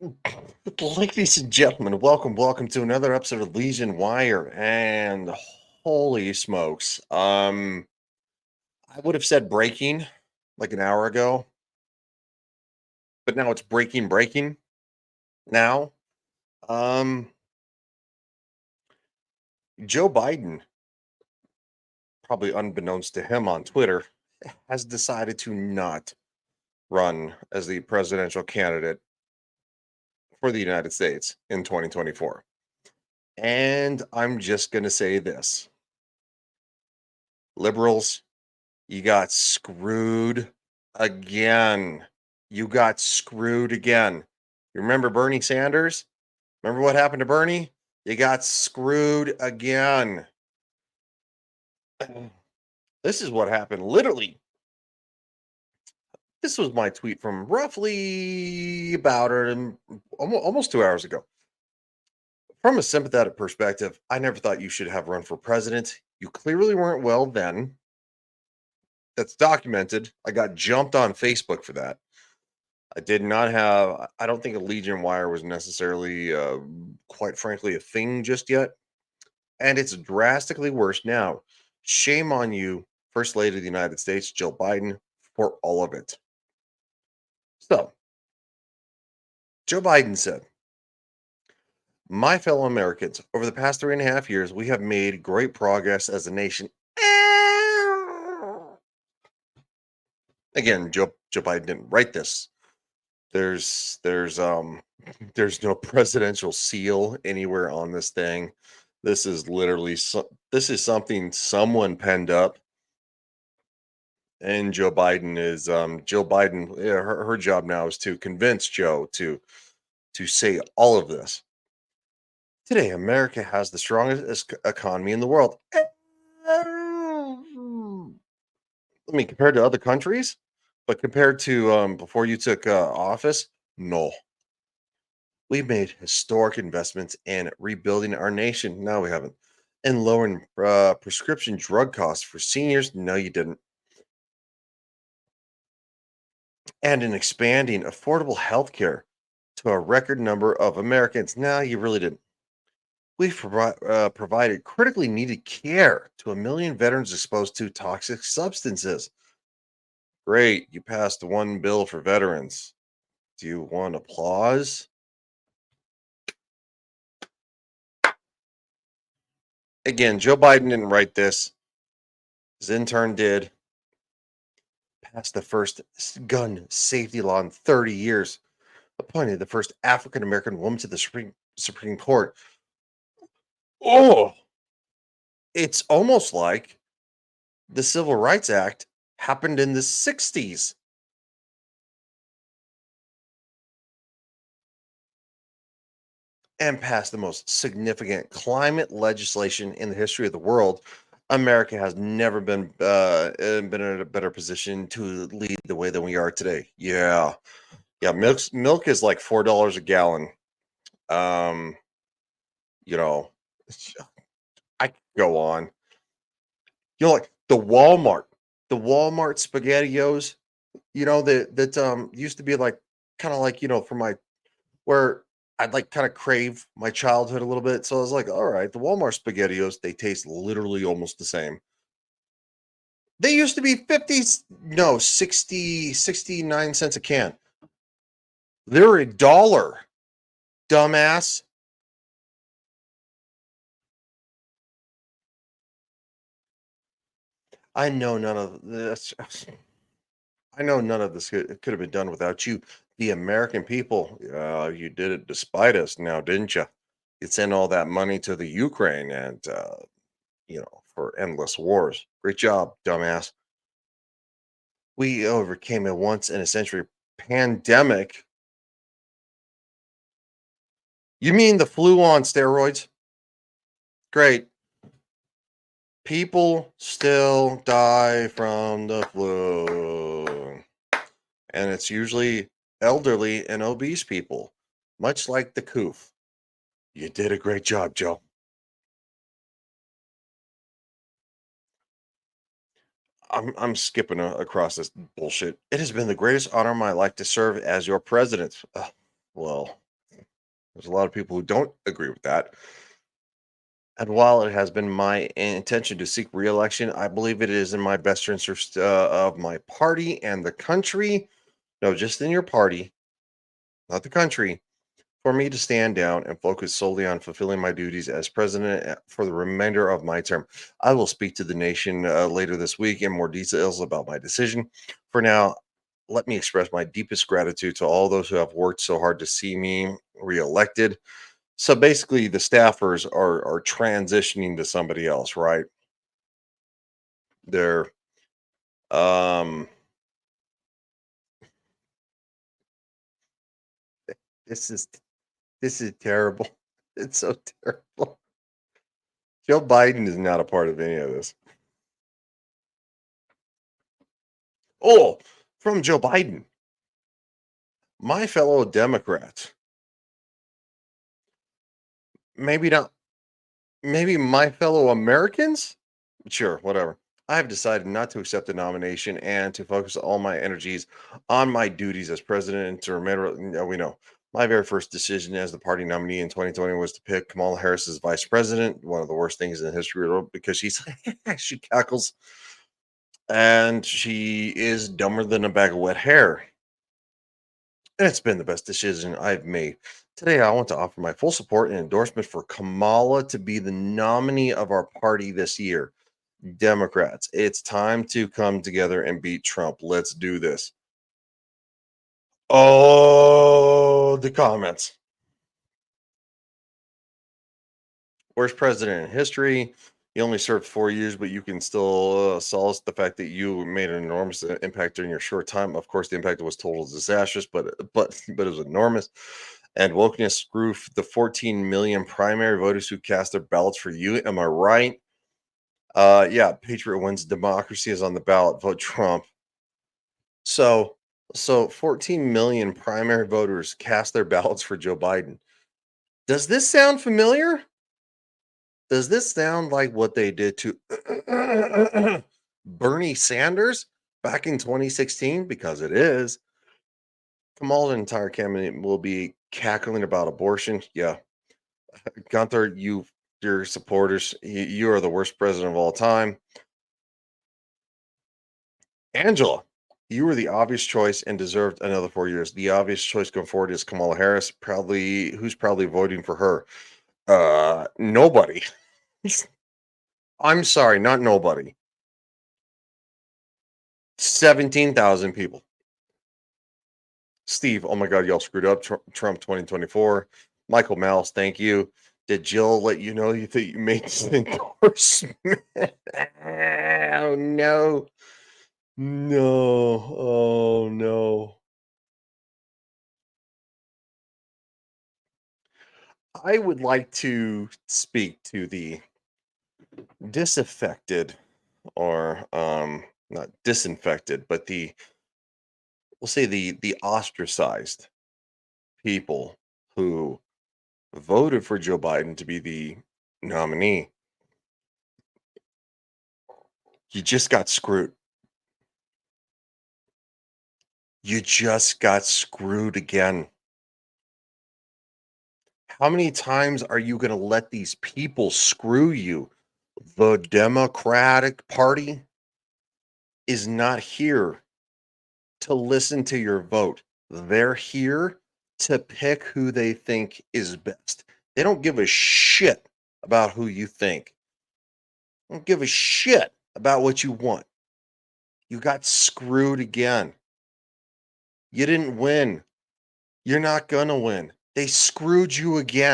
Ladies and gentlemen, welcome to another episode of Legion Wire. And holy smokes, I would have said breaking like an hour ago, but now it's breaking now. Um, Joe Biden, probably unbeknownst to him on Twitter, has decided to not run as the presidential candidate for the United States in 2024. And I'm just going to say this: liberals, you got screwed again. You got screwed again. You remember Bernie Sanders? Remember what happened to Bernie? You got screwed again. This is what happened. Literally, this was my tweet from roughly about almost 2 hours ago. From a sympathetic perspective, I never thought you should have run for president. You clearly weren't well then. That's documented. I got jumped on Facebook for that. I did not have. I don't think a Legion Wire was necessarily, quite frankly, a thing just yet, and it's drastically worse now. Shame on you, First Lady of the United States, Jill Biden, for all of it. So, Joe Biden said, "My fellow Americans, over the past 3.5 years, we have made great progress as a nation." Again, Joe Biden didn't write this. There's there's no presidential seal anywhere on this thing. This is literally this is something someone penned up, and Joe Biden. Yeah, her job now is to convince Joe to say all of this. Today, America has the strongest economy in the world. I mean, compared to other countries, but compared to before you took office, no. We've made historic investments in rebuilding our nation. No, we haven't. And lowering prescription drug costs for seniors. No, you didn't. And in expanding affordable health care to a record number of Americans. No, you really didn't. We've provided critically needed care to a million veterans exposed to toxic substances. Great. You passed one bill for veterans. Do you want applause? Again, Joe Biden didn't write this. His intern did. Passed the first gun safety law in 30 years, appointed the first African American woman to the Supreme Court. Oh, it's almost like the Civil Rights Act happened in the 60s. And passed the most significant climate legislation in the history of the world. America has never been in a better position to lead the way than we are today. Yeah, yeah. Milk is like $4 a gallon. Um, you know, I could go on. Like the Walmart SpaghettiOs. That used to be like kind of like for my where I'd like kind of crave my childhood a little bit. So I was like, all right, the Walmart SpaghettiOs, they taste literally almost the same. They used to be 50, no, 60, 69 cents a can. They're $1, dumbass. I know none of this. I know none of this could have been done without you, the American people. You did it despite us now, didn't you? You sent all that money to the Ukraine and, for endless wars. Great job, dumbass. We overcame a once in a century pandemic. You mean the flu on steroids? Great. People still die from the flu. And it's usually elderly and obese people, much like the coof. You did a great job, Joe. I'm skipping across this bullshit. It has been the greatest honor of my life to serve as your president. Well, There's a lot of people who don't agree with that. And while it has been my intention to seek reelection, I believe it is in my best interest of my party and the country. No, just in your party, not the country, for me to stand down and focus solely on fulfilling my duties as president for the remainder of my term. I will speak to the nation later this week in more details about my decision. For now, let me express my deepest gratitude to all those who have worked so hard to see me reelected. So basically, the staffers are transitioning to somebody else, right? They're um this is this is terrible. It's so terrible. Joe Biden is not a part of any of this. Oh, from Joe Biden, my fellow Democrats, maybe not, maybe my fellow Americans? Sure, whatever. I have decided not to accept the nomination and to focus all my energies on my duties as president and to remember, we know. My very first decision as the party nominee in 2020 was to pick Kamala Harris as vice president. One of the worst things in the history of the world because she cackles and she is dumber than a bag of wet hair. And it's been the best decision I've made. Today, I want to offer my full support and endorsement for Kamala to be the nominee of our party this year. Democrats, it's time to come together and beat Trump. Let's do this. Oh, the comments. Worst president in history. You only served 4 years, but you can still solace the fact that you made an enormous impact during your short time. Of course, the impact was total disastrous, but it was enormous. And wokeness screw the 14 million primary voters who cast their ballots for you. Am I right? Yeah, Patriot wins. Democracy is on the ballot. Vote Trump. So, so 14 million primary voters cast their ballots for Joe Biden. Does this sound familiar? Does this sound like what they did to Bernie Sanders back in 2016? Because it is. Kamala's entire cabinet will be cackling about abortion. Yeah, Gunther, your supporters, you are the worst president of all time. Angela, you were the obvious choice and deserved another 4 years. The obvious choice going forward is Kamala Harris. Proudly, who's proudly voting for her? Nobody. I'm sorry, not nobody. 17,000 people. Steve, oh my God, y'all screwed up. Trump 2024. Michael Mouse, thank you. Did Jill let you know that you made this endorsement? Oh no. No. Oh no. I would like to speak to the disaffected or not disinfected, but the we'll say the ostracized people who voted for Joe Biden to be the nominee. You just got screwed. You just got screwed again. How many times are you going to let these people screw you? The Democratic Party is not here to listen to your vote. They're here to pick who they think is best. They don't give a shit about who you think. They don't give a shit about what you want. You got screwed again. You didn't win. You're not going to win. They screwed you again.